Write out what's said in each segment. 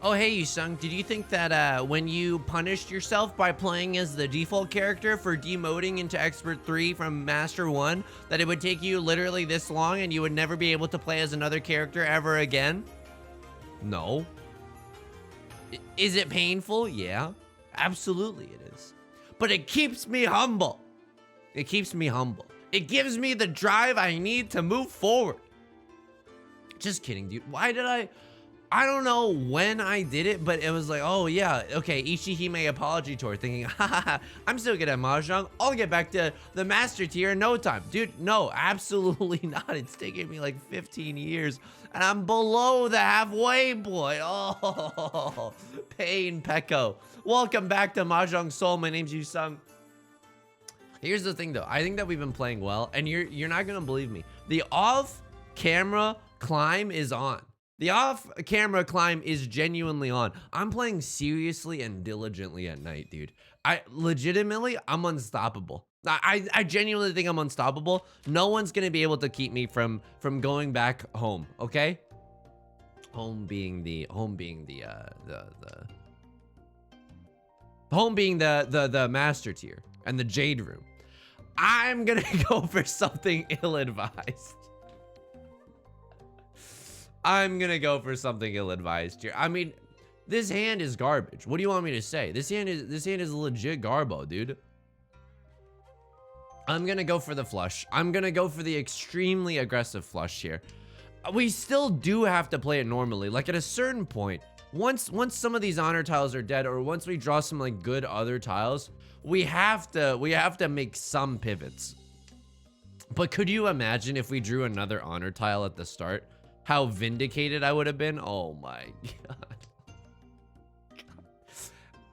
Oh, hey, Yusong, did you think that when you punished yourself by playing as the default character for demoting into Expert 3 from Master 1, that it would take you literally this long and you would never be able to play as another character ever again? No. Is it painful? Yeah, absolutely it is. But it keeps me humble. It keeps me humble. It gives me the drive I need to move forward. Just kidding, dude. Why did I don't know when I did it, but it was like, oh yeah, okay, Ichihime apology tour, thinking, haha, I'm still good at Mahjong. I'll get back to the master tier in no time. Dude, no, absolutely not. It's taken me like 15 years, and I'm below the halfway point. Oh, pain, Pecco. Welcome back to Mahjong Soul. My name's Yusong. Here's the thing though, I think that we've been playing well, and you're not gonna believe me. The off-camera climb is on. The off-camera climb is genuinely on. I'm playing seriously and diligently at night, dude. I'm unstoppable. I genuinely think I'm unstoppable. No one's gonna be able to keep me from going back home, okay? Home being the master tier and the Jade Room. I'm gonna go for something ill-advised. I'm gonna go for something ill-advised here. I mean, this hand is garbage. What do you want me to say? This hand is legit garbo, dude. I'm gonna go for the flush. I'm gonna go for the extremely aggressive flush here. We still do have to play it normally. Like at a certain point, once some of these honor tiles are dead, or once we draw some like good other tiles, we have to make some pivots. But could you imagine if we drew another honor tile at the start? How vindicated I would have been. Oh my god.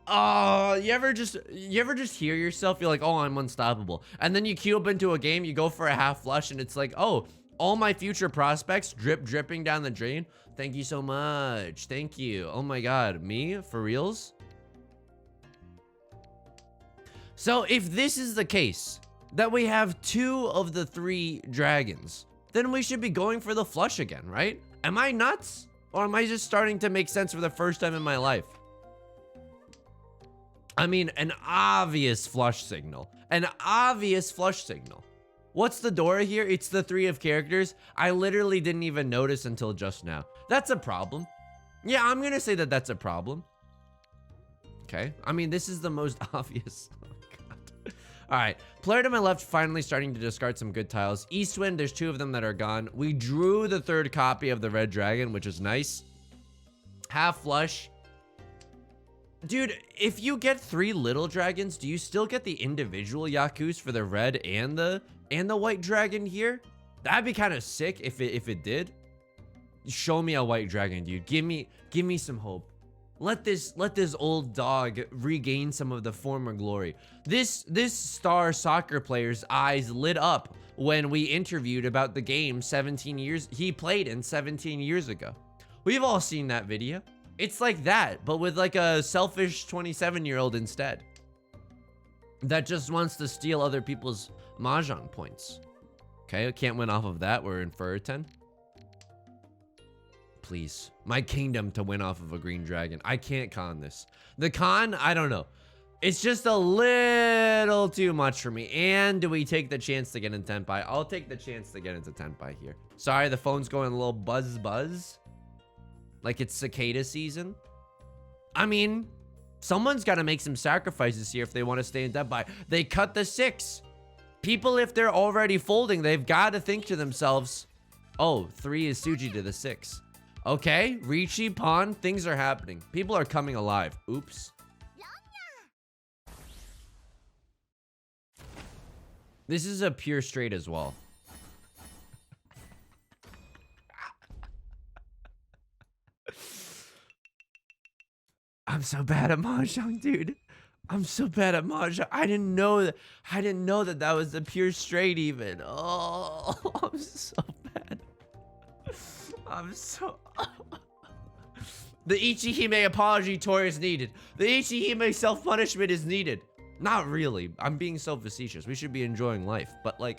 Oh, you ever just hear yourself? You're like, oh, I'm unstoppable. And then you queue up into a game, you go for a half flush, and it's like, oh, all my future prospects dripping down the drain. Thank you so much. Thank you. Oh my god. Me? For reals? So if this is the case, that we have 2 of the 3 dragons, then we should be going for the flush again, right? Am I nuts? Or am I just starting to make sense for the first time in my life? I mean, an obvious flush signal. An obvious flush signal. What's the Dora here? It's the 3 of characters. I literally didn't even notice until just now. That's a problem. Yeah, I'm gonna say that that's a problem. Okay. I mean, this is the most obvious. All right, player to my left finally starting to discard some good tiles. Eastwind, there's 2 of them that are gone. We drew the 3rd copy of the red dragon, which is nice. Half flush. Dude, if you get 3 little dragons, do you still get the individual Yakuza for the red and the white dragon here? That'd be kind of sick if it did. Show me a white dragon, dude. Give me some hope. Let this old dog regain some of the former glory. This star soccer player's eyes lit up when we interviewed about the game he played in 17 years ago. We've all seen that video. It's like that, but with like a selfish 27-year-old instead. That just wants to steal other people's Mahjong points. Okay, I can't win off of that. We're in for a 10. Please, my kingdom to win off of a green dragon. I can't con this. The con, I don't know. It's just a little too much for me. And do we take the chance to get in Tenpai? I'll take the chance to get into Tenpai here. Sorry, the phone's going a little buzz. Like it's cicada season. I mean, someone's got to make some sacrifices here if they want to stay in Tenpai. They cut the 6. People, if they're already folding, they've got to think to themselves, oh, 3 is Suji to the 6. Okay, Riichi, pawn, things are happening. People are coming alive. Oops. This is a pure straight as well. I'm so bad at Mahjong, dude. I'm so bad at Mahjong. I didn't know that that was a pure straight even. Oh, I'm so bad. I'm so... The Ichihime apology tour is needed. The Ichihime self-punishment is needed. Not really. I'm being so facetious. We should be enjoying life. But like,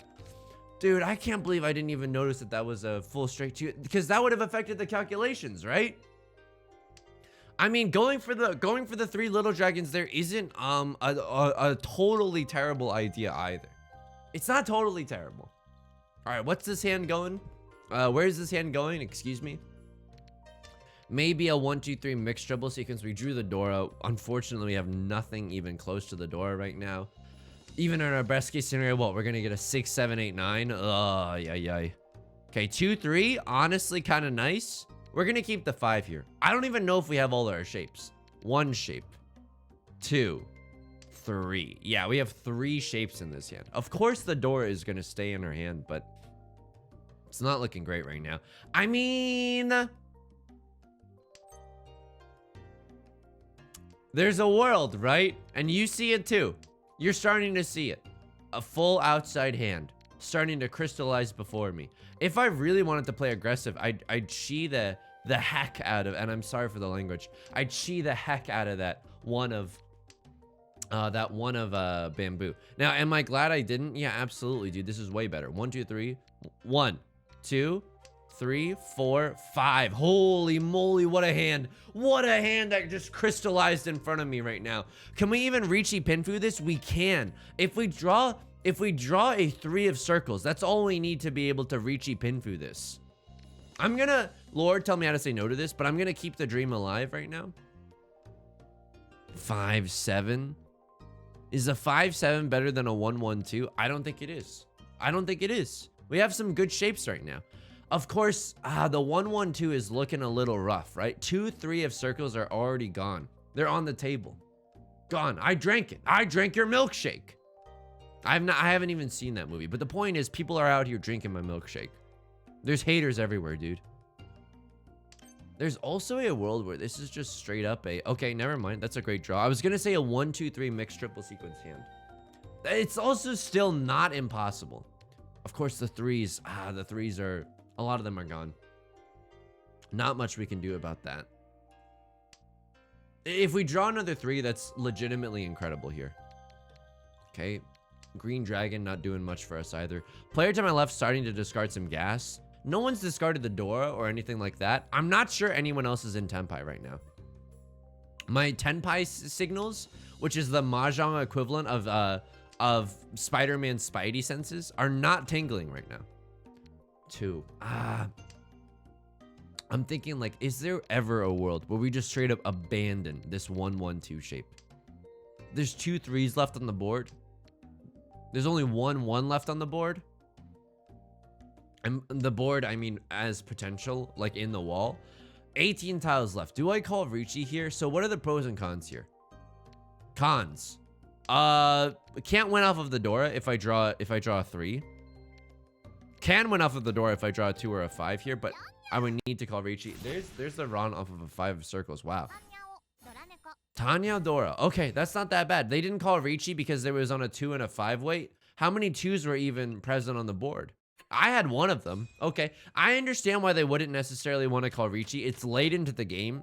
dude, I can't believe I didn't even notice that that was a full straight 2. Because that would have affected the calculations, right? I mean, going for the three little dragons there isn't a totally terrible idea either. It's not totally terrible. All right, what's this hand going? Where's this hand going? Excuse me. Maybe a 1, 2, 3 mixed treble sequence. We drew the Dora. Unfortunately, we have nothing even close to the Dora right now. Even in our best case scenario, what, we're gonna get a 6, 7, 8, 9. Oh, yeah. Okay, 2, 3. Honestly, kind of nice. We're gonna keep the 5 here. I don't even know if we have all our shapes. 1 shape, 2, 3. Yeah, we have 3 shapes in this hand. Of course, the Dora is gonna stay in her hand, but it's not looking great right now. I mean, there's a world, right? And you see it too. You're starting to see it. A full outside hand starting to crystallize before me. If I really wanted to play aggressive, I'd chi the heck out of, and I'm sorry for the language, I'd chi the heck out of that one of bamboo. Now, am I glad I didn't? Yeah, absolutely, dude. This is way better. 1, 2, 3. 1, 2, 3, 4, 5. Holy moly, what a hand. What a hand that just crystallized in front of me right now. Can we even Riichi Pinfu this? We can. If we draw a 3 of circles, that's all we need to be able to Riichi Pinfu this. I'm gonna, Lord, tell me how to say no to this, but I'm gonna keep the dream alive right now. 5, 7. Is a 5, 7 better than a 1, 1, 2? I don't think it is. I don't think it is. We have some good shapes right now. Of course, the 1, 1, 2 is looking a little rough, right? 2, 3 of circles are already gone. They're on the table. Gone. I drank it. I drank your milkshake. I haven't even seen that movie, but the point is people are out here drinking my milkshake. There's haters everywhere, dude. There's also a world where this is just straight up a, okay, never mind. That's a great draw. I was going to say a 1, 2, 3 mixed triple sequence hand. It's also still not impossible. Of course, the 3s, the 3s are, a lot of them are gone. Not much we can do about that. If we draw another 3, that's legitimately incredible here. Okay. Green dragon not doing much for us either. Player to my left starting to discard some gas. No one's discarded the Dora or anything like that. I'm not sure anyone else is in Tenpai right now. My Tenpai signals, which is the Mahjong equivalent of Spider-Man's Spidey senses, are not tingling right now. 2. I'm thinking, like, is there ever a world where we just straight up abandon this 1, 1, 2 shape? There's 2 3s left on the board. There's only 1 1 left on the board. And the board, I mean, as potential, like in the wall. 18 tiles left. Do I call Riichi here? So what are the pros and cons here? Cons. Can't win off of the Dora if I draw a 3. Can win off of the Dora if I draw a 2 or a 5 here, but I would need to call Riichi. There's the Ron off of a 5 of circles. Wow. Tanya Dora. Okay, that's not that bad. They didn't call Riichi because there was on a 2 and a 5 weight. How many 2s were even present on the board? I had 1 of them. Okay, I understand why they wouldn't necessarily want to call Riichi. It's late into the game.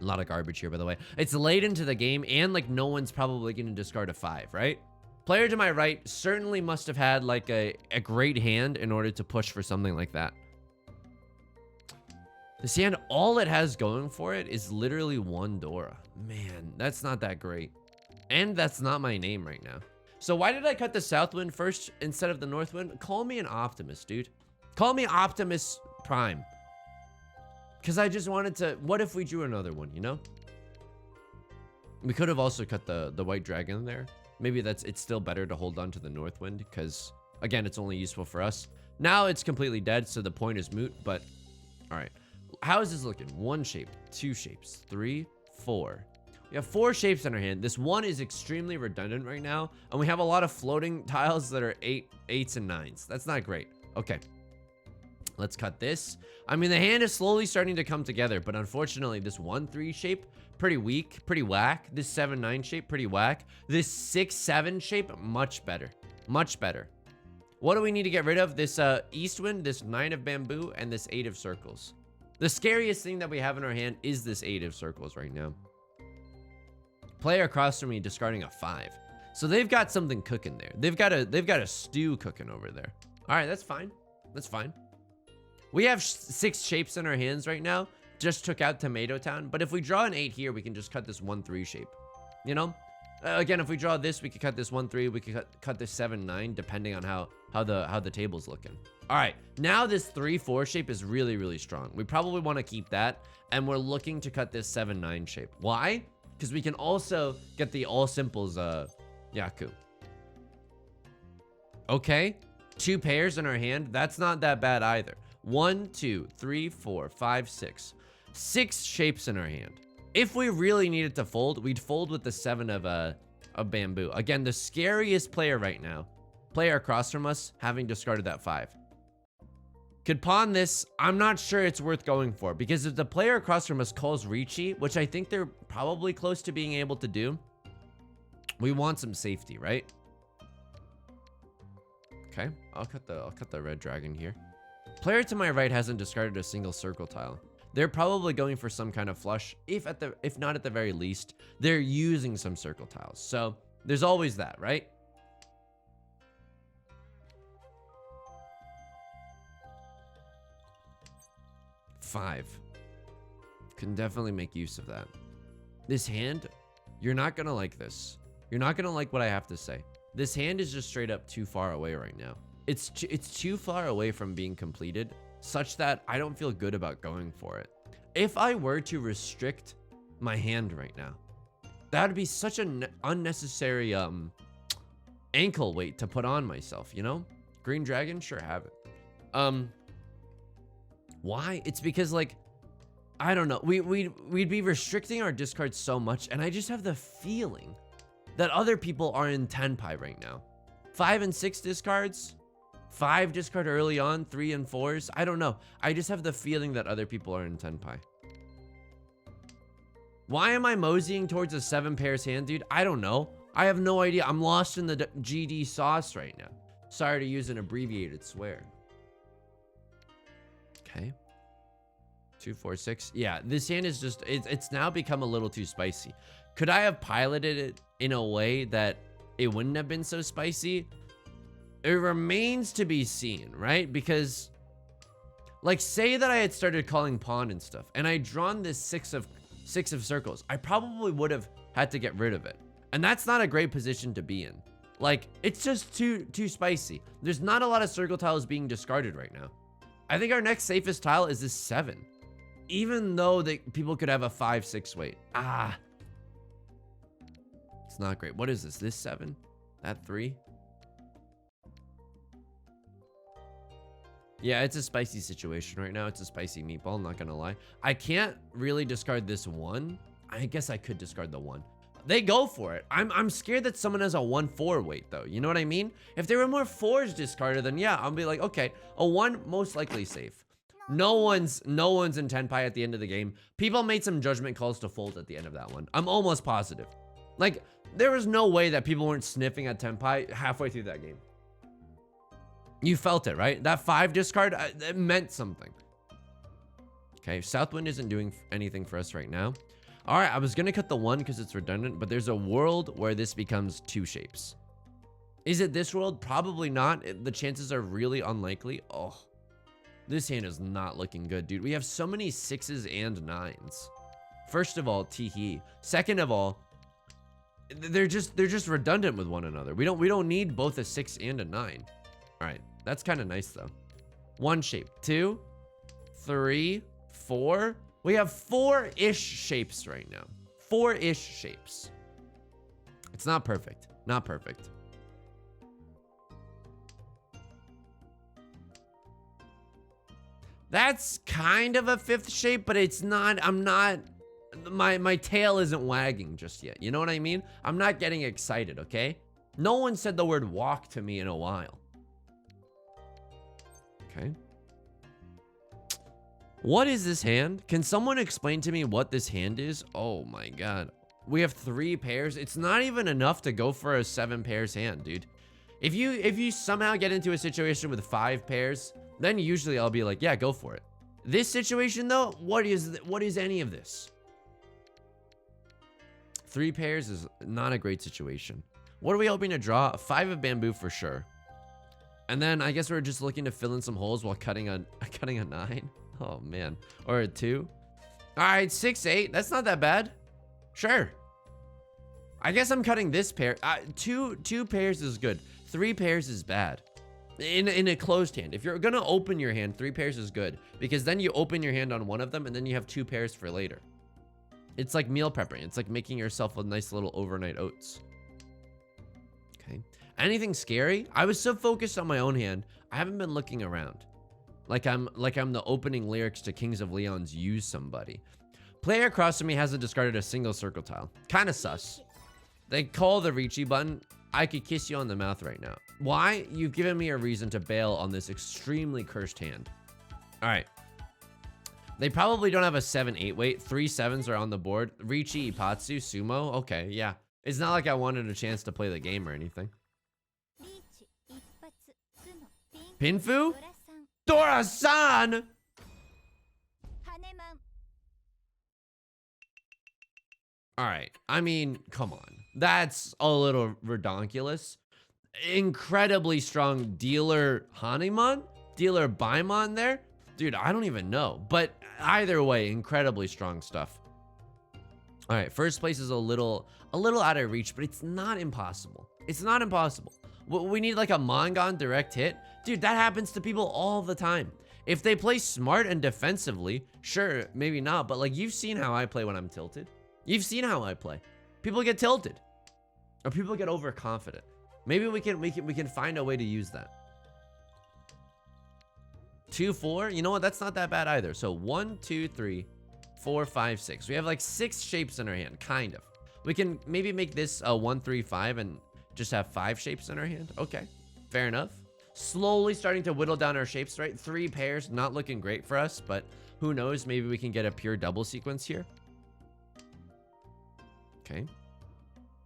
A lot of garbage here, by the way. It's late into the game, and like no one's probably going to discard a 5, right? Player to my right certainly must have had like a great hand in order to push for something like that. This hand, all it has going for it is literally 1 Dora. Man, that's not that great. And that's not my name right now. So why did I cut the south wind first instead of the north wind? Call me an optimist, dude. Call me Optimus Prime. Because I just wanted to, what if we drew another one, you know? We could have also cut the white dragon there. Maybe it's still better to hold on to the north wind because, again, it's only useful for us. Now it's completely dead, so the point is moot, but all right. How is this looking? 1 shape, 2 shapes, 3, 4. We have 4 shapes in our hand. This 1 is extremely redundant right now, and we have a lot of floating tiles that are 8s and 9s. That's not great. Okay. Let's cut this. I mean, the hand is slowly starting to come together, but unfortunately, this 1, 3 shape, pretty weak, pretty whack. This 7, 9 shape, pretty whack. This 6, 7 shape, much better. Much better. What do we need to get rid of? This east wind, this 9 of bamboo, and this 8 of circles. The scariest thing that we have in our hand is this 8 of circles right now. Player across from me discarding a 5. So they've got something cooking there. They've got a stew cooking over there. All right, that's fine. That's fine. We have 6 shapes in our hands right now. just took out Tomato Town. But if we draw an 8 here, we can just cut this 1-3 shape. You know? Again, if we draw this, we could cut this 1-3. We could cut this 7-9, depending on how the table's looking. All right, now this 3-4 shape is really, really strong. We probably want to keep that, and we're looking to cut this 7-9 shape. Why? Because we can also get the all simples Yaku. Okay, 2 pairs in our hand. That's not that bad either. 1, 2, 3, 4, 5, 6. 6 shapes in our hand. If we really needed to fold, we'd fold with the 7 of bamboo. Again, the scariest player right now. Player across from us, having discarded that 5. Could pawn this. I'm not sure it's worth going for, because if the player across from us calls Riichi, which I think they're probably close to being able to do, we want some safety, right? Okay, I'll cut the red dragon here. Player to my right hasn't discarded a single circle tile. They're probably going for some kind of flush. If not at the very least, they're using some circle tiles. So there's always that, right? Five. Can definitely make use of that. This hand, you're not gonna like this. You're not gonna like what I have to say. This hand is just straight up too far away right now. It's too far away from being completed, such that I don't feel good about going for it. If I were to restrict my hand right now, that would be such an unnecessary ankle weight to put on myself, you know? Green dragon, sure, have it. Why? It's because, like, I don't know. We'd be restricting our discards so much, and I just have the feeling that other people are in tenpai right now. 5 and 6 discards. 5 discard early on, 3 and 4s. I don't know. I just have the feeling that other people are in tenpai. Why am I moseying towards a 7 pairs hand, dude? I don't know. I have no idea. I'm lost in the GD sauce right now. Sorry to use an abbreviated swear. Okay. 2, 4, 6. Yeah, this hand is just, it's now become a little too spicy. Could I have piloted it in a way that it wouldn't have been so spicy? It remains to be seen, right? Because, like, say that I had started calling pawn and stuff, and I'd drawn this 6 of circles, I probably would have had to get rid of it. And that's not a great position to be in. Like, it's just too spicy. There's not a lot of circle tiles being discarded right now. I think our next safest tile is this 7. Even though people could have a 5, 6 weight. It's not great. What is this? This 7? That 3? Yeah, it's a spicy situation right now. It's a spicy meatball, I'm not gonna lie. I can't really discard this 1. I guess I could discard the 1. They go for it. I'm scared that someone has a 1-4 weight though. You know what I mean? If there were more 4s discarded, then yeah, I'll be like, okay, a 1 most likely safe. No one's in tenpai at the end of the game. People made some judgment calls to fold at the end of that one. I'm almost positive. Like, there was no way that people weren't sniffing at tenpai halfway through that game. You felt it, right? That 5 discard, it meant something. Okay, Southwind isn't doing anything for us right now. All right, I was gonna cut the 1 because it's redundant, but there's a world where this becomes 2 shapes. Is it this world? Probably not. The chances are really unlikely. Oh, this hand is not looking good, dude. We have so many 6s and 9s. First of all, teehee. Second of all, they're just redundant with one another. We don't need both a 6 and a 9. All right, that's kind of nice though. 1 shape, 2, 3, 4. We have 4-ish shapes right now. 4-ish shapes. It's not perfect. Not perfect. That's kind of a 5th shape, but it's not. I'm not. My tail isn't wagging just yet. You know what I mean? I'm not getting excited, okay? No one said the word walk to me in a while. Okay. What is this hand? Can someone explain to me what this hand is? Oh my god. We have 3 pairs. It's not even enough to go for a 7 pairs hand, dude. If you somehow get into a situation with 5 pairs, then usually I'll be like, yeah, go for it. This situation though, what is any of this? 3 pairs is not a great situation. What are we hoping to draw? 5 of bamboo for sure. And then I guess we're just looking to fill in some holes while cutting a 9. Oh man, or a 2. All right, 6-8. That's not that bad. Sure. I guess I'm cutting this pair. Two pairs is good. 3 pairs is bad. In a closed hand. If you're gonna open your hand, 3 pairs is good. Because then you open your hand on one of them and then you have 2 pairs for later. It's like meal prepping. It's like making yourself a nice little overnight oats. Okay. Anything scary? I was so focused on my own hand, I haven't been looking around. Like I'm the opening lyrics to Kings of Leon's Use Somebody. Player across from me hasn't discarded a single circle tile. Kinda sus. They call the Riichi button. I could kiss you on the mouth right now. Why? You've given me a reason to bail on this extremely cursed hand. All right. They probably don't have a 7-8 weight. 3 7s are on the board. Riichi, Ipatsu, Sumo. Okay, yeah. It's not like I wanted a chance to play the game or anything. Pinfu? Dora-san! All right. I mean, come on. That's a little redonkulous. Incredibly strong dealer Hanemon? Dealer Baimon there? Dude, I don't even know. But either way, incredibly strong stuff. All right, first place is a little out of reach, but it's not impossible. It's not impossible. We need like a Mangon direct hit. Dude, that happens to people all the time. If they play smart and defensively, sure, maybe not. But like, you've seen how I play when I'm tilted. You've seen how I play. People get tilted. Or people get overconfident. Maybe we can find a way to use that. 2, 4. You know what? That's not that bad either. So 1, 2, 3, 4, 5, 6. We have like 6 shapes in our hand, kind of. We can maybe make this a 1, 3, 5 and just have 5 shapes in our hand. Okay, fair enough. Slowly starting to whittle down our shapes, right? 3 pairs, not looking great for us, but who knows? Maybe we can get a pure double sequence here. Okay.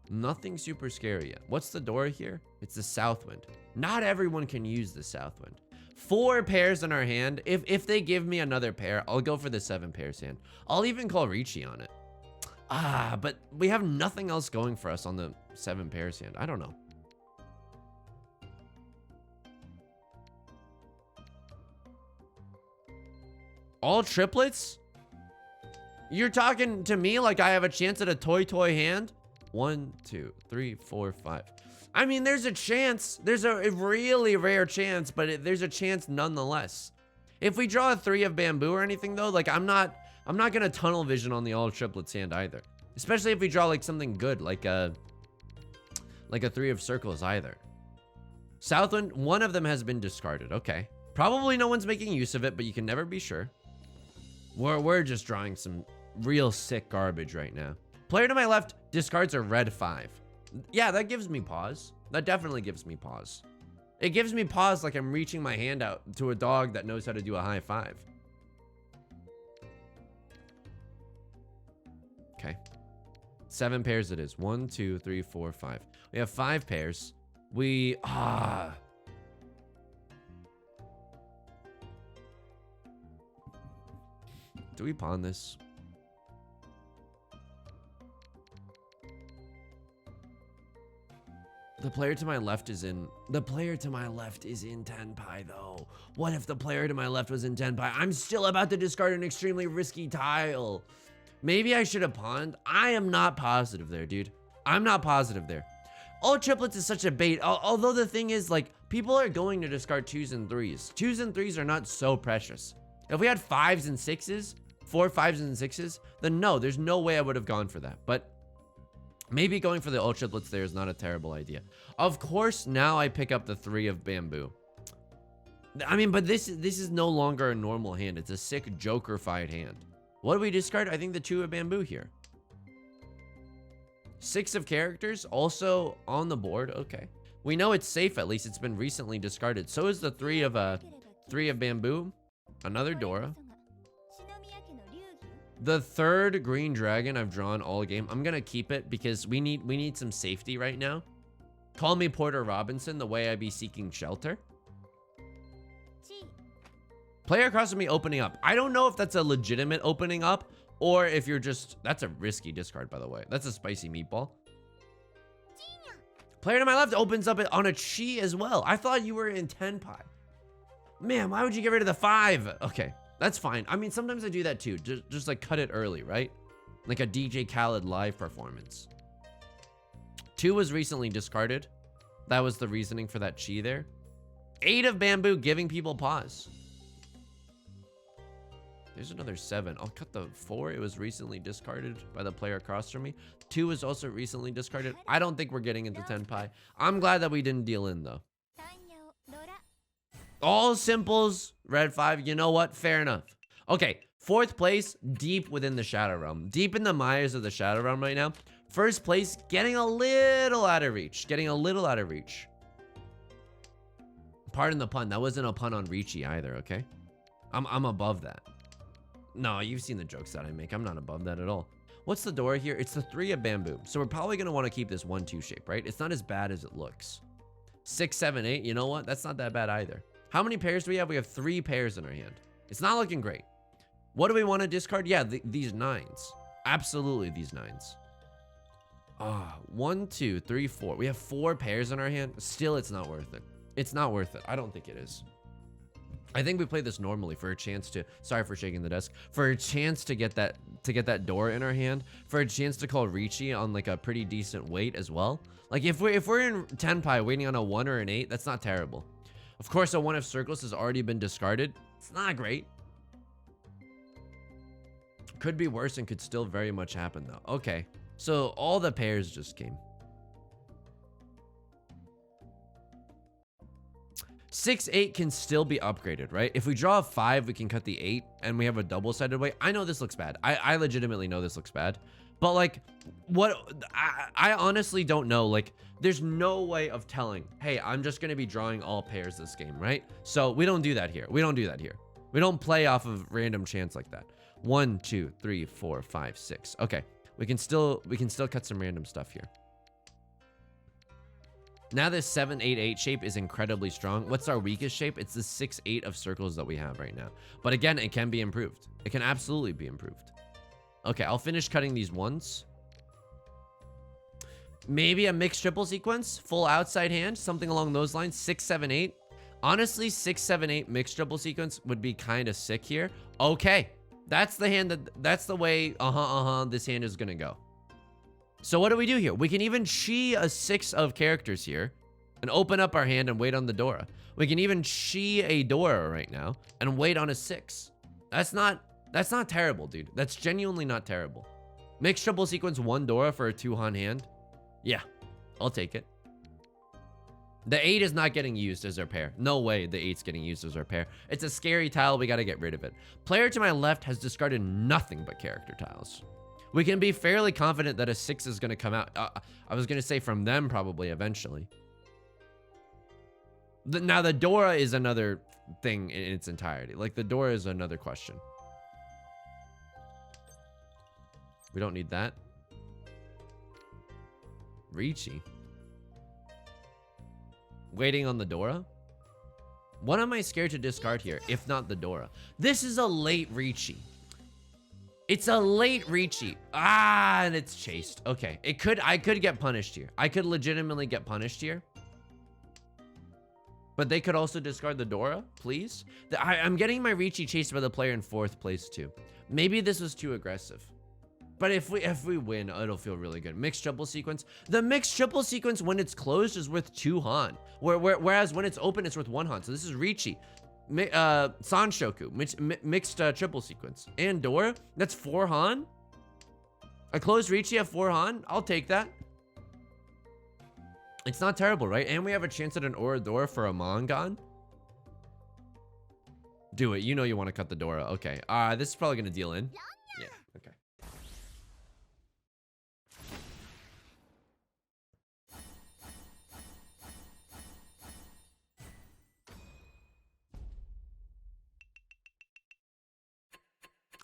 Nothing super scary yet. What's the door here? It's the south wind. Not everyone can use the south wind. 4 pairs in our hand. If they give me another pair, I'll go for the 7 pairs hand. I'll even call Riichi on it. But we have nothing else going for us on the 7 pairs hand. I don't know. All triplets? You're talking to me like I have a chance at a toy hand? 1, 2, 3, 4, 5. I mean, there's a chance. There's a really rare chance, but there's a chance nonetheless. If we draw a 3 of bamboo or anything though, like I'm not gonna tunnel vision on the all triplets hand either. Especially if we draw like something good, like a 3 of circles either. Southwind, one of them has been discarded. Okay. Probably no one's making use of it, but you can never be sure. We're just drawing some real sick garbage right now. Player to my left discards a red 5. Yeah, that gives me pause. That definitely gives me pause. It gives me pause like I'm reaching my hand out to a dog that knows how to do a high 5. Okay. 7 pairs it is. 1, 2, 3, 4, 5. We have 5 pairs. Do we pawn this? The player to my left is in Tenpai though. What if the player to my left was in Tenpai? I'm still about to discard an extremely risky tile. Maybe I should have pawned. I am not positive there, dude. I'm not positive there. All triplets is such a bait. Although the thing is, like, people are going to discard 2s and 3s. 2s and 3s are not so precious. If we had 5s and 6s, 4 5s and 6s, then no, there's no way I would have gone for that. But maybe going for the all triplets there is not a terrible idea. Of course, now I pick up the 3 of bamboo. I mean, but this is no longer a normal hand. It's a sick Joker-fied hand. What do we discard? I think the 2 of bamboo here. 6 of characters also on the board. Okay. We know it's safe, at least. It's been recently discarded. So is the 3 of bamboo. Another Dora. The 3rd green dragon I've drawn all game. I'm gonna keep it because we need some safety right now. Call me Porter Robinson, the way I be seeking shelter. Player across from me opening up. I don't know if that's a legitimate opening up or if you're just... That's a risky discard, by the way. That's a spicy meatball. Player to my left opens up on a chi as well. I thought you were in Tenpai. Man, why would you get rid of the 5? Okay. That's fine. I mean, sometimes I do that too. Just like cut it early, right? Like a DJ Khaled live performance. 2 was recently discarded. That was the reasoning for that chi there. 8 of bamboo, giving people pause. There's another 7. I'll cut the 4. It was recently discarded by the player across from me. 2 was also recently discarded. I don't think we're getting into tenpai. I'm glad that we didn't deal in though. All simples, red 5. You know what? Fair enough. Okay, 4th place, deep within the Shadow Realm. Deep in the mires of the Shadow Realm right now. 1st place, getting a little out of reach. Getting a little out of reach. Pardon the pun. That wasn't a pun on Riichi either, okay? I'm above that. No, you've seen the jokes that I make. I'm not above that at all. What's the door here? It's the 3 of bamboo. So we're probably going to want to keep this 1-2 shape, right? It's not as bad as it looks. 6, 7, 8. You know what? That's not that bad either. How many pairs do we have? We have 3 pairs in our hand. It's not looking great. What do we want to discard? Yeah, these 9s. Absolutely these 9s. 1, 2, 3, 4. We have 4 pairs in our hand. Still, it's not worth it. It's not worth it. I don't think it is. I think we play this normally for a chance to, sorry for shaking the desk, for a chance to get that door in our hand, for a chance to call Riichi on like a pretty decent weight as well. Like if we're in tenpai waiting on a 1 or an 8, that's not terrible. Of course, a 1 of circles has already been discarded. It's not great. Could be worse and could still very much happen though. Okay, so all the pairs just came. 6, 8 can still be upgraded, right? If we draw a 5, we can cut the 8 and we have a double-sided way. I know this looks bad. I legitimately know this looks bad. But like, I honestly don't know. Like, there's no way of telling, hey, I'm just gonna be drawing all pairs this game, right? So we don't do that here. We don't do that here. We don't play off of random chance like that. 1, 2, 3, 4, 5, 6. Okay, we can still cut some random stuff here. Now this 7, 8, 8 shape is incredibly strong. What's our weakest shape? It's the 6, 8 of circles that we have right now. But again, it can be improved. It can absolutely be improved. Okay, I'll finish cutting these ones. Maybe a mixed triple sequence, full outside hand, something along those lines. 6, 7, 8. Honestly, 6, 7, 8 mixed triple sequence would be kind of sick here. Okay, that's the hand that's the way. This hand is gonna go. So what do we do here? We can even chi a 6 of characters here and open up our hand and wait on the Dora. We can even chi a Dora right now and wait on a 6. That's not terrible, dude. That's genuinely not terrible. Mixed triple sequence 1 Dora for a 2 Han hand. Yeah, I'll take it. The 8 is not getting used as our pair. No way the 8's getting used as our pair. It's a scary tile. We got to get rid of it. Player to my left has discarded nothing but character tiles. We can be fairly confident that a 6 is going to come out. I was going to say from them probably eventually. Now the Dora is another thing in its entirety. Like the Dora is another question. We don't need that. Riichi. Waiting on the Dora? What am I scared to discard here, if not the Dora? This is a late Riichi. It's a late Riichi. And it's chased. Okay, I could get punished here. I could legitimately get punished here. But they could also discard the Dora, please. I'm getting my Riichi chased by the player in 4th place too. Maybe this was too aggressive. But if we win, it'll feel really good. Mixed triple sequence. The mixed triple sequence when it's closed is worth 2 Han. Whereas when it's open, it's worth 1 Han. So this is Riichi. Sanshoku. Mixed triple sequence. And Dora. That's 4 Han. A closed Riichi at 4 Han. I'll take that. It's not terrible, right? And we have a chance at an Oradora for a Mangan. Do it. You know you want to cut the Dora. Okay. This is probably going to deal in. Yeah. Okay.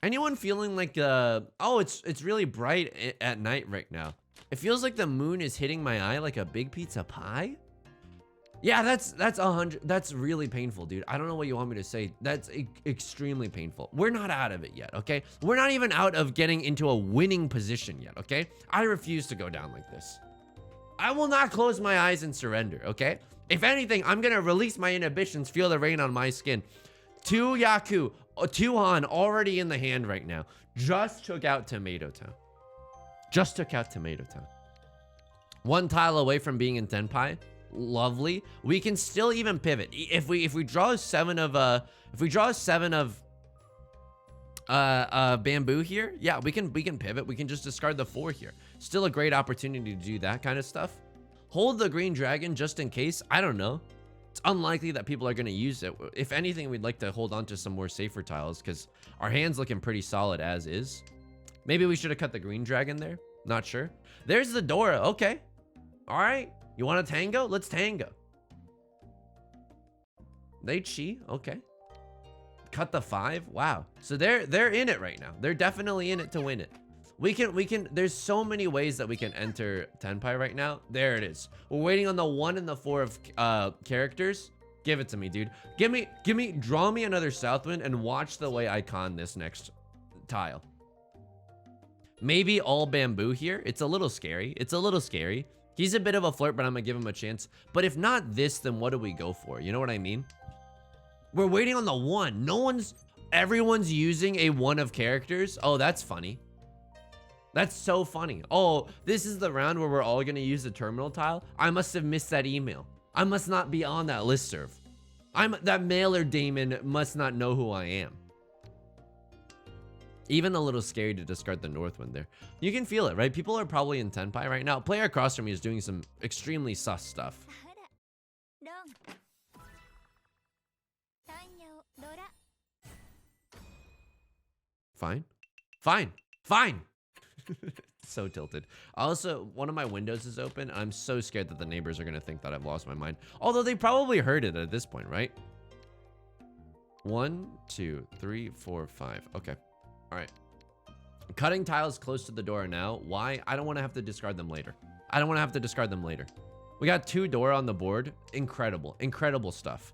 Anyone feeling like oh, it's really bright at night right now. It feels like the moon is hitting my eye like a big pizza pie. Yeah, that's 100. That's really painful, dude. I don't know what you want me to say. That's extremely painful. We're not out of it yet, okay? We're not even out of getting into a winning position yet, okay? I refuse to go down like this. I will not close my eyes and surrender, okay? If anything, I'm gonna release my inhibitions, feel the rain on my skin. 2 Yaku, 2 Han already in the hand right now. Just took out Tomato Town. Just took out Tomato Town. 1 tile away from being in Tenpai. Lovely. We can still even pivot. If we draw a 7 of bamboo here, yeah, we can pivot. We can just discard the 4 here. Still a great opportunity to do that kind of stuff. Hold the green dragon just in case. I don't know. It's unlikely that people are going to use it. If anything, we'd like to hold on to some more safer tiles because our hand's looking pretty solid as is. Maybe we should have cut the green dragon there. Not sure. There's the Dora. Okay. All right. You want to tango? Let's tango. They chi. Okay. Cut the 5. Wow. So they're in it right now. They're definitely in it to win it. We can, there's so many ways that we can enter Tenpai right now. There it is. We're waiting on the 1 and the 4 of characters. Give it to me, dude. Draw me another Southwind and watch the way I con this next tile. Maybe all bamboo here. It's a little scary. It's a little scary. He's a bit of a flirt, but I'm gonna give him a chance. But if not this, then what do we go for? You know what I mean? We're waiting on the 1. Everyone's using a 1 of characters. Oh, that's funny. That's so funny. Oh, this is the round where we're all gonna use the terminal tile. I must have missed that email. I must not be on that listserv. That mailer daemon must not know who I am. Even a little scary to discard the Northwind there. You can feel it, right? People are probably in Tenpai right now. Player across from me is doing some extremely sus stuff. Fine. Fine. Fine. So tilted. Also, one of my windows is open. I'm so scared that the neighbors are going to think that I've lost my mind. Although they probably heard it at this point, right? 1, 2, 3, 4, 5. Okay. All right. Cutting tiles close to the door now. Why? I don't want to have to discard them later. I don't want to have to discard them later. We got 2 Dora on the board. Incredible. Incredible stuff.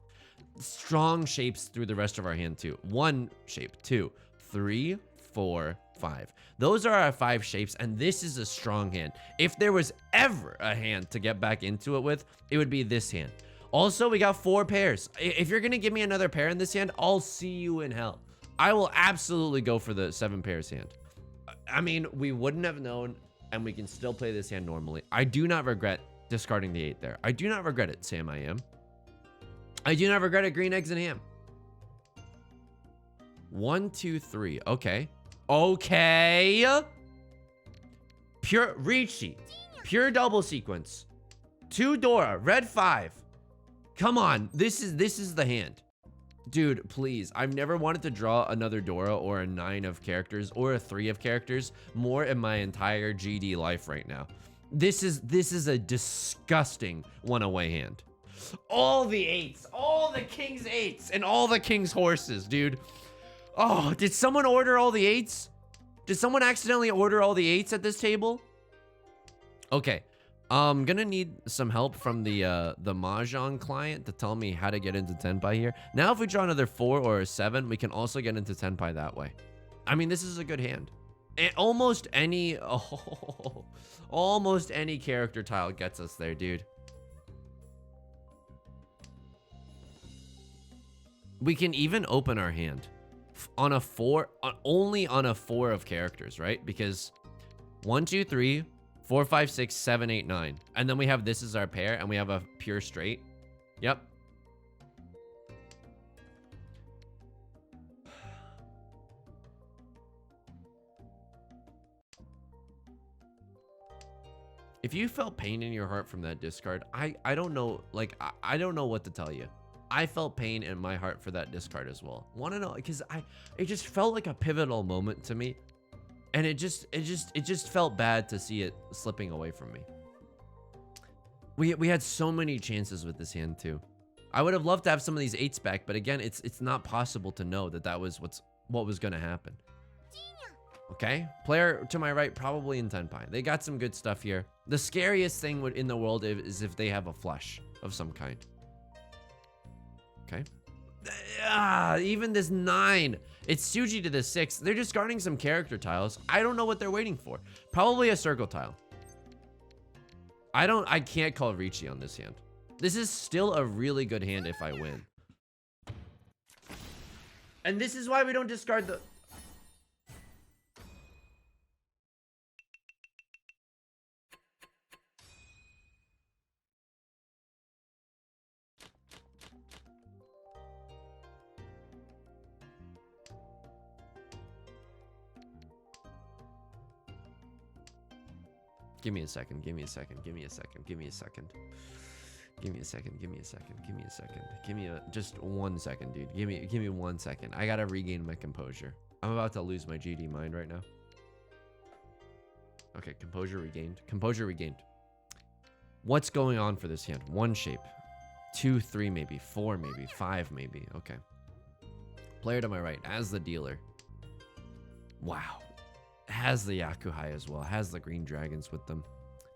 Strong shapes through the rest of our hand too. 1 shape, 2, 3, 4, 5. Those are our 5 shapes, and this is a strong hand. If there was ever a hand to get back into it with, it would be this hand. Also, we got 4 pairs. If you're gonna give me another pair in this hand, I'll see you in hell. I will absolutely go for the 7 pairs hand. I mean, we wouldn't have known, and we can still play this hand normally. I do not regret discarding the 8 there. I do not regret it, Sam I am. I do not regret it, green eggs and ham. 1, 2, 3. Okay. Okay. Pure Riichi. Pure double sequence. 2 Dora. Red 5. Come on. This is the hand. Dude, please. I've never wanted to draw another Dora or a 9 of characters or a 3 of characters more in my entire GD life right now. This is a disgusting one-away hand. All the 8s. All the king's 8s. And all the king's horses, dude. Oh, did someone order all the 8s? Did someone accidentally order all the 8s at this table? Okay. I'm gonna need some help from the Mahjong client to tell me how to get into Tenpai here. Now, if we draw another 4 or a 7, we can also get into Tenpai that way. I mean, this is a good hand. Almost any character tile gets us there, dude. We can even open our hand on a 4, only on a 4 of characters, right? Because 1, 2, 3, 4, 5, 6, 7, 8, 9. And then we have this as our pair, and we have a pure straight. Yep. If you felt pain in your heart from that discard, I don't know, like, I don't know what to tell you. I felt pain in my heart for that discard as well. Want to know? Because it just felt like a pivotal moment to me. And it just felt bad to see it slipping away from me. We had so many chances with this hand too. I would have loved to have some of these 8s back, but again, it's not possible to know that that was what was going to happen. Okay, player to my right, probably in Tenpai. They got some good stuff here. The scariest thing in the world is if they have a flush of some kind. Okay. Even this 9. It's Tsuji to the 6. They're discarding some character tiles. I don't know what they're waiting for. Probably a circle tile. I can't call Riichi on this hand. This is still a really good hand if I win. And this is why we don't discard the... Give me a second, give me a second, give me a second, give me a second. Give me a second, give me a second, give me a second. Give me just 1 second, dude. Give me 1 second. I gotta regain my composure. I'm about to lose my GD mind right now. Okay, composure regained. Composure regained. What's going on for this hand? 1 shape. 2, 3 maybe. 4 maybe. 5 maybe. Okay. Player to my right as the dealer. Wow. Has the Yakuhai as well. Has the green dragons with them.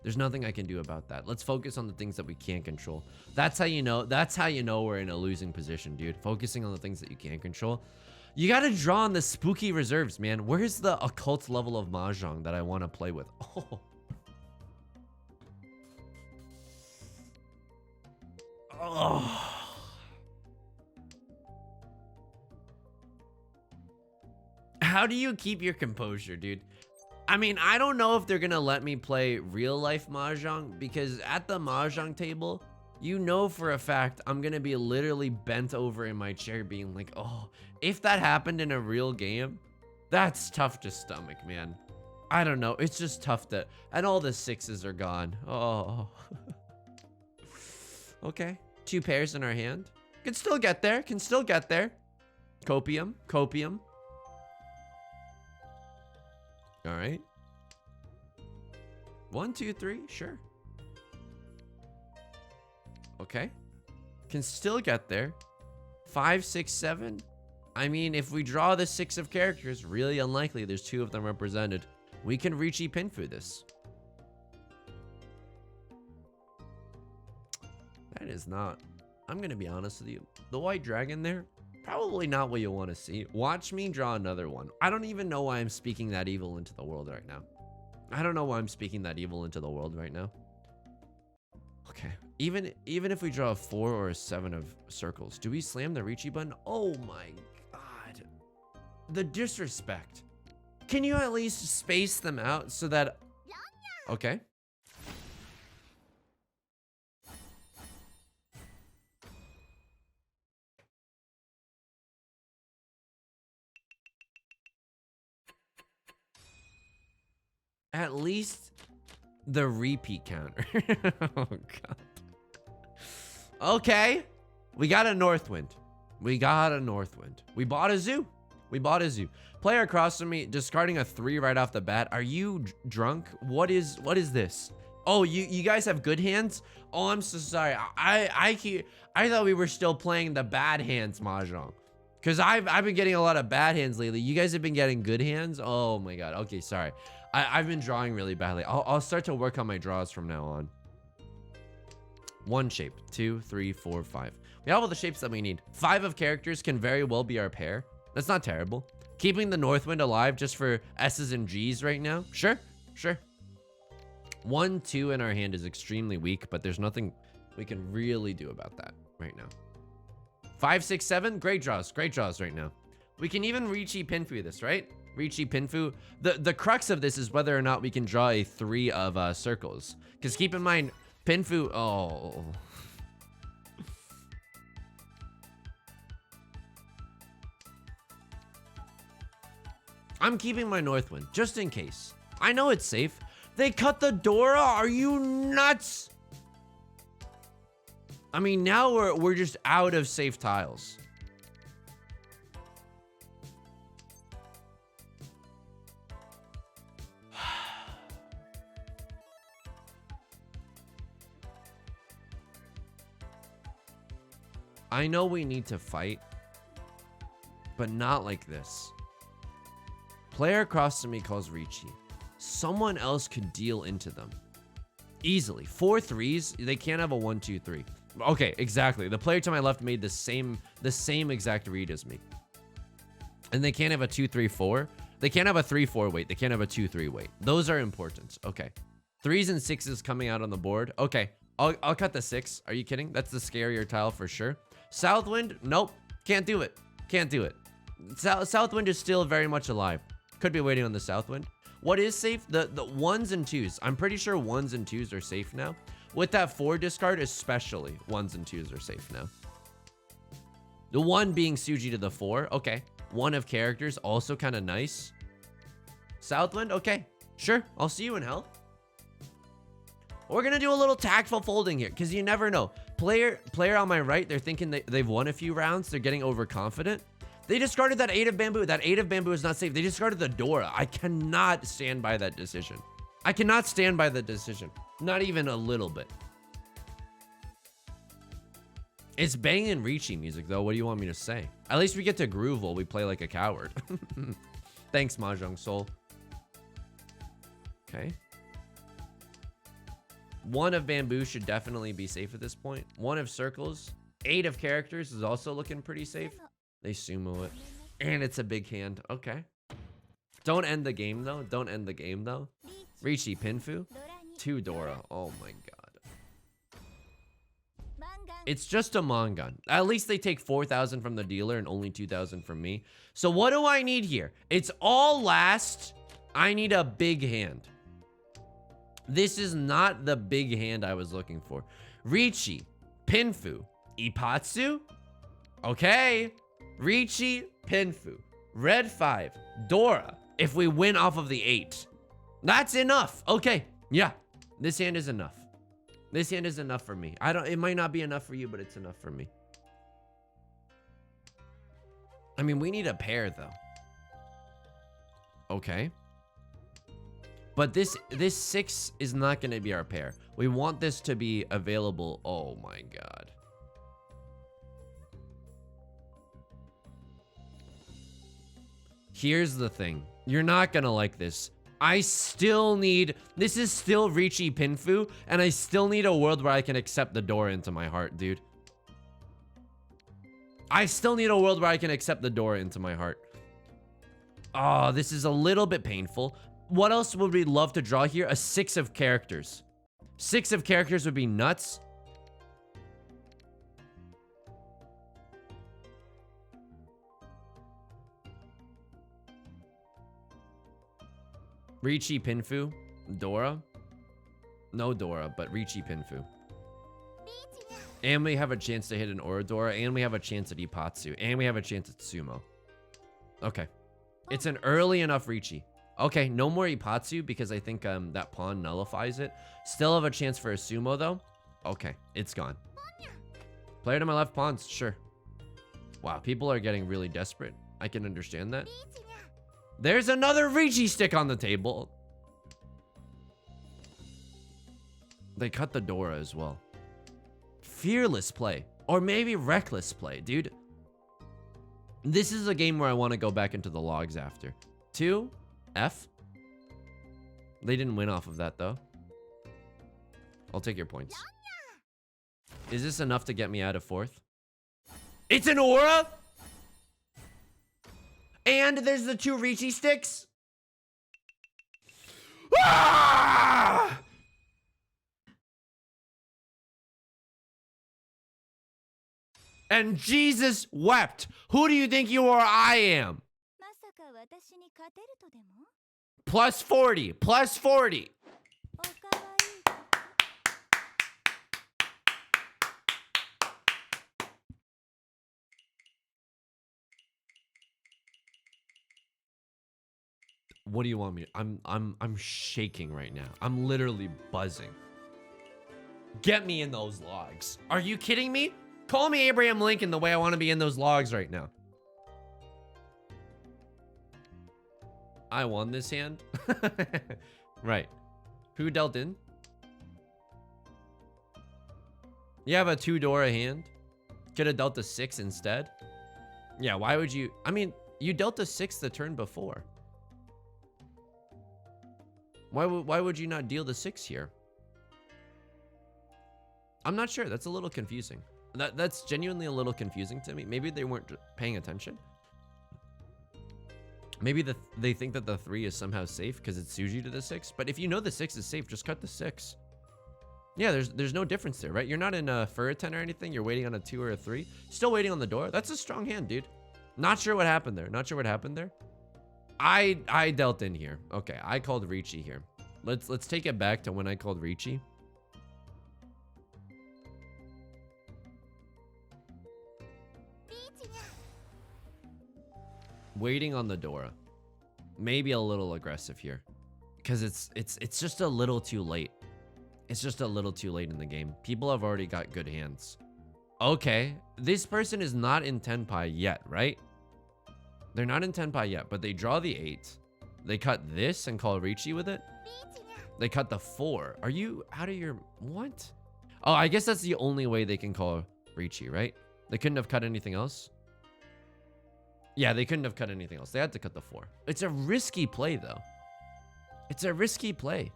There's nothing I can do about that. Let's focus on the things that we can't control. That's how you know. That's how you know we're in a losing position, dude. Focusing on the things that you can't control. You gotta draw on the spooky reserves, man. Where's the occult level of Mahjong that I want to play with? Oh. Oh. How do you keep your composure, dude? I mean, I don't know if they're gonna let me play real life Mahjong, because at the Mahjong table, you know for a fact I'm gonna be literally bent over in my chair being like, oh, if that happened in a real game, that's tough to stomach, man. I don't know. It's just tough to, and all the 6s are gone. Oh. Okay. 2 pairs in our hand. Can still get there. Can still get there. Copium. Copium. All right. 1, 2, 3. Sure. Okay. Can still get there. 5, 6, 7. I mean, if we draw the 6 of characters, really unlikely there's 2 of them represented. We can Riichi Pinfu this. That is not... I'm going to be honest with you. The white dragon there, probably not what you want to see. Watch me draw another one. I don't even know why I'm speaking that evil into the world right now. I don't know why I'm speaking that evil into the world right now. Okay. Even if we draw a 4 or a 7 of circles, do we slam the Riichi button? Oh my god. The disrespect. Can you at least space them out so that... Okay. At least the repeat counter. Oh, God. Okay. We got a Northwind. We got a Northwind. We bought a zoo. We bought a zoo. Player across from me discarding a 3 right off the bat. Are you drunk? What is this? Oh, you guys have good hands? Oh, I'm so sorry. I thought we were still playing the bad hands Mahjong. Because I've been getting a lot of bad hands lately. You guys have been getting good hands? Oh my god. Okay, sorry. I've been drawing really badly. I'll start to work on my draws from now on. 1 shape. 2, 3, 4, 5. We have all the shapes that we need. 5 of characters can very well be our pair. That's not terrible. Keeping the Northwind alive just for S's and G's right now? Sure, sure. 1, 2 in our hand is extremely weak, but there's nothing we can really do about that right now. 5, 6, 7, great draws right now. We can even Riichi Pinfu this, right? Riichi Pinfu. The crux of this is whether or not we can draw a 3 of circles. Because keep in mind, Pinfu, oh. I'm keeping my Northwind, just in case. I know it's safe. They cut the Dora? Are you nuts? I mean, now we're just out of safe tiles. I know we need to fight, but not like this. Player across from me calls Riichi. Someone else could deal into them. Easily. 4 3s, they can't have a 1, 2, 3. Okay, exactly. The player to my left made the same exact read as me. And they can't have a 2, 3, 4. They can't have a 3, 4 weight. They can't have a 2, 3 weight. Those are important. Okay. 3s and 6s coming out on the board. Okay. I'll cut the 6. Are you kidding? That's the scarier tile for sure. Southwind? Nope. Can't do it. Can't do it. Southwind is still very much alive. Could be waiting on the Southwind. What is safe? The ones and twos. I'm pretty sure ones and twos are safe now. With that 4 discard, especially, ones and twos are safe now. The 1 being Suji to the 4. Okay. 1 of characters, also kind of nice. Southwind, okay. Sure, I'll see you in hell. We're going to do a little tactful folding here, because you never know. Player on my right, they're thinking they've won a few rounds. They're getting overconfident. They discarded that 8 of bamboo. That 8 of bamboo is not safe. They discarded the Dora. I cannot stand by that decision. I cannot stand by the decision. Not even a little bit. It's banging Riichi music, though. What do you want me to say? At least we get to groove while we play like a coward. Thanks, Mahjong Soul. Okay. 1 of bamboo should definitely be safe at this point. 1 of circles. 8 of characters is also looking pretty safe. They sumo it. And it's a big hand. Okay. Don't end the game, though. Don't end the game, though. Riichi Pinfu. 2 Dora. Oh, my God. It's just a Mangan. At least they take 4,000 from the dealer and only 2,000 from me. So what do I need here? It's all last. I need a big hand. This is not the big hand I was looking for. Riichi, Pinfu, Ipatsu. Okay. Riichi, Pinfu, red 5, Dora. If we win off of the 8, that's enough. Okay. Yeah. This hand is enough. This hand is enough for me. It might not be enough for you, but it's enough for me. I mean, we need a pair though. Okay. But this 6 is not going to be our pair. We want this to be available. Oh my God. Here's the thing. You're not going to like this. I still need... This is still Riichi Pinfu, and I still need a world where I can accept the door into my heart, dude. I still need a world where I can accept the door into my heart. Oh, this is a little bit painful. What else would we love to draw here? A 6 of characters. 6 of characters would be nuts. Riichi Pinfu. Dora. No Dora, but Riichi Pinfu. And we have a chance to hit an Orodora, and we have a chance at Ipatsu, and we have a chance at Sumo. Okay. It's an early enough Riichi. Okay, no more Ipatsu because I think that pawn nullifies it. Still have a chance for a Sumo, though. Okay, it's gone. Player to my left pawns, sure. Wow, people are getting really desperate. I can understand that. There's another Riichi stick on the table. They cut the Dora as well. Fearless play. Or maybe reckless play, dude. This is a game where I want to go back into the logs after. 2, F. They didn't win off of that, though. I'll take your points. Is this enough to get me out of 4th? It's an aura? And there's the 2 Riichi sticks. Ah! And Jesus wept. Who do you think you are? I am. Plus 40. Plus 40. What do you want me to? I'm shaking right now. I'm literally buzzing. Get me in those logs. Are you kidding me? Call me Abraham Lincoln the way I want to be in those logs right now. I won this hand. Right. Who dealt in? You have a 2 Dora hand. Could have dealt a 6 instead. Yeah, why would you? I mean, you dealt a 6 the turn before. Why would you not deal the 6 here? I'm not sure. That's a little confusing. That's genuinely a little confusing to me. Maybe they weren't paying attention. Maybe they think that the 3 is somehow safe because it's Suji to the 6. But if you know the 6 is safe, just cut the 6. Yeah, there's no difference there, right? You're not in a Furiten or anything. You're waiting on a 2 or a 3. Still waiting on the door. That's a strong hand, dude. Not sure what happened there. Not sure what happened there. I dealt in here. Okay, I called Riichi here. Let's take it back to when I called Riichi. Waiting on the Dora. Maybe a little aggressive here. Because it's just a little too late. It's just a little too late in the game. People have already got good hands. Okay, this person is not in Tenpai yet, right? They're not in Tenpai yet, but they draw the 8. They cut this and call Riichi with it. They cut the 4. Are you out of your... What? Oh, I guess that's the only way they can call Riichi, right? They couldn't have cut anything else? Yeah, they couldn't have cut anything else. They had to cut the 4. It's a risky play, though. It's a risky play.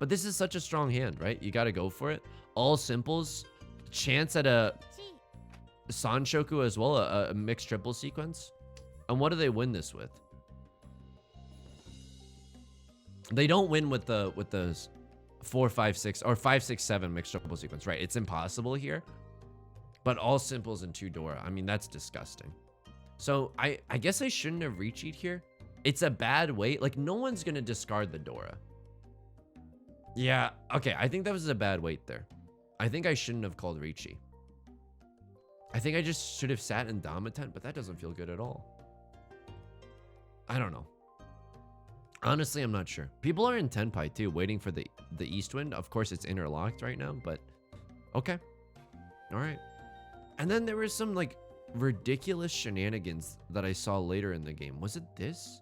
But this is such a strong hand, right? You got to go for it. All simples. Chance at a Sanshoku as well, a mixed triple sequence. And what do they win this with? They don't win with the 4, 5, 6 or 5, 6, 7 mixed triple sequence, right? It's impossible here. But all simples and 2 Dora. I mean, that's disgusting. So I guess I shouldn't have Riichi'd here. It's a bad weight. Like, no one's gonna discard the Dora. Yeah, okay, I think that was a bad weight there. I think I shouldn't have called Riichi. I think I just should have sat in Domitent, but that doesn't feel good at all. I don't know. Honestly, I'm not sure. People are in Tenpai too, waiting for the East Wind. Of course, it's interlocked right now, but okay. All right. And then there was some like ridiculous shenanigans that I saw later in the game. Was it this?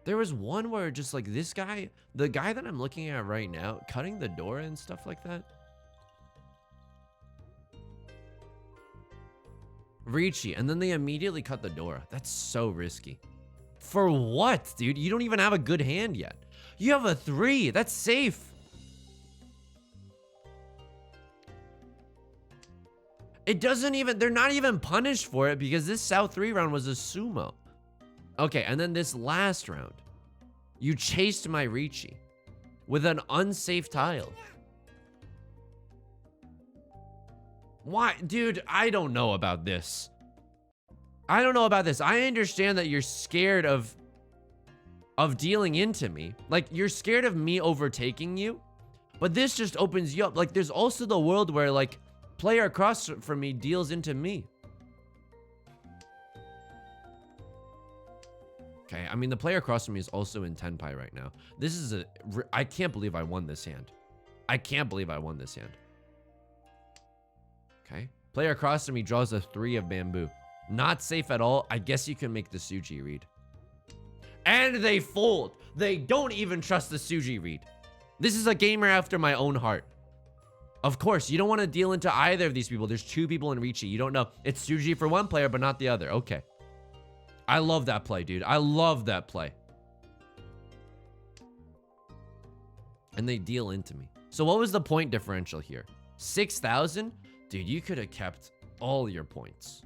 There was one where just like this guy, the guy that I'm looking at right now, cutting the door and stuff like that. Riichi, and then they immediately cut the door. That's so risky. For what, dude? You don't even have a good hand yet. You have a 3. That's safe. It doesn't even, they're not even punished for it because this South 3 round was a sumo. Okay, and then this last round, you chased my Riichi with an unsafe tile. Why? Dude, I don't know about this. I don't know about this. I understand that you're scared of dealing into me. Like, you're scared of me overtaking you. But this just opens you up. Like, there's also the world where, like, player across from me deals into me. Okay, I mean, the player across from me is also in Tenpai right now. This is I can't believe I won this hand. I can't believe I won this hand. Okay. Player across from me draws a 3 of bamboo. Not safe at all. I guess you can make the Suji read. And they fold. They don't even trust the Suji read. This is a gamer after my own heart. Of course, you don't want to deal into either of these people. There's 2 people in Riichi. You don't know. It's Suji for one player, but not the other. Okay. I love that play, dude. I love that play. And they deal into me. So what was the point differential here? 6,000? Dude, you could have kept all your points.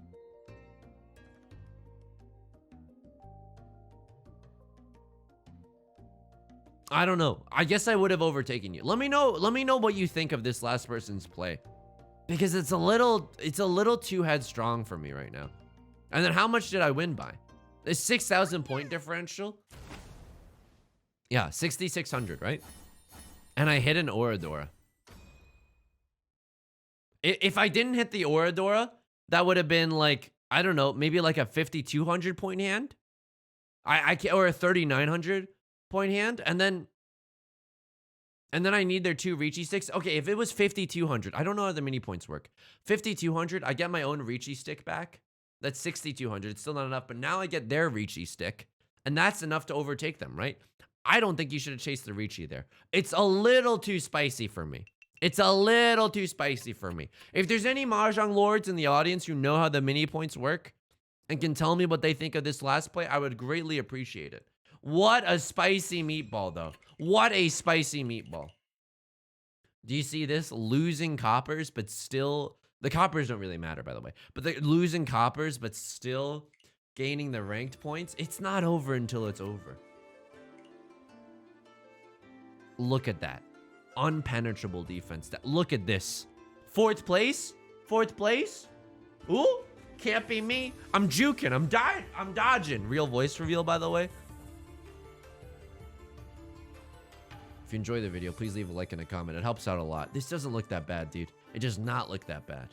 I don't know. I guess I would have overtaken you. Let me know what you think of this last person's play. Because it's a little too headstrong for me right now. And then how much did I win by? The 6,000 point differential? Yeah, 6,600, right? And I hit an Oradora. If I didn't hit the Oradora, that would have been like, I don't know, maybe like a 5,200 point hand. I can't, or a 3,900 point hand. And then I need their 2 Riichi sticks. Okay, if it was 5,200, I don't know how the mini points work. 5,200, I get my own Riichi stick back. That's 6,200. It's still not enough, but now I get their Riichi stick, and that's enough to overtake them, right? I don't think you should have chased the Riichi there. It's a little too spicy for me. It's a little too spicy for me. If there's any Mahjong lords in the audience who know how the mini points work and can tell me what they think of this last play, I would greatly appreciate it. What a spicy meatball, though. What a spicy meatball. Do you see this? Losing coppers, but still... The coppers don't really matter, by the way. But they're losing coppers, but still gaining the ranked points. It's not over until it's over. Look at that. Unpenetrable defense. Look at this. 4th place? 4th place? Ooh, can't be me. I'm juking. I'm dodging. Real voice reveal, by the way. If you enjoy the video, please leave a like and a comment. It helps out a lot. This doesn't look that bad, dude. It does not look that bad.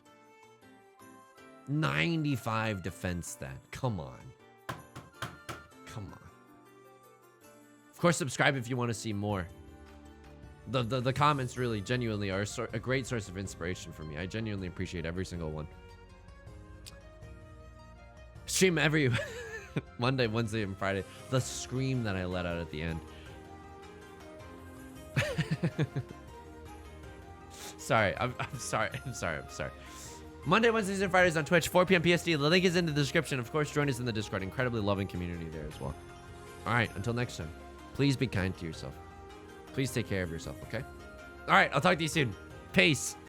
95 defense stat. Come on. Come on. Of course, subscribe if you want to see more. The comments really, genuinely are a great source of inspiration for me. I genuinely appreciate every single one. Stream every Monday, Wednesday, and Friday. The scream that I let out at the end. Sorry, I'm sorry. Monday, Wednesdays, and Fridays on Twitch, 4 p.m. PST. The link is in the description. Of course, join us in the Discord. Incredibly loving community there as well. All right, until next time, please be kind to yourself. Please take care of yourself, okay? All right, I'll talk to you soon. Peace.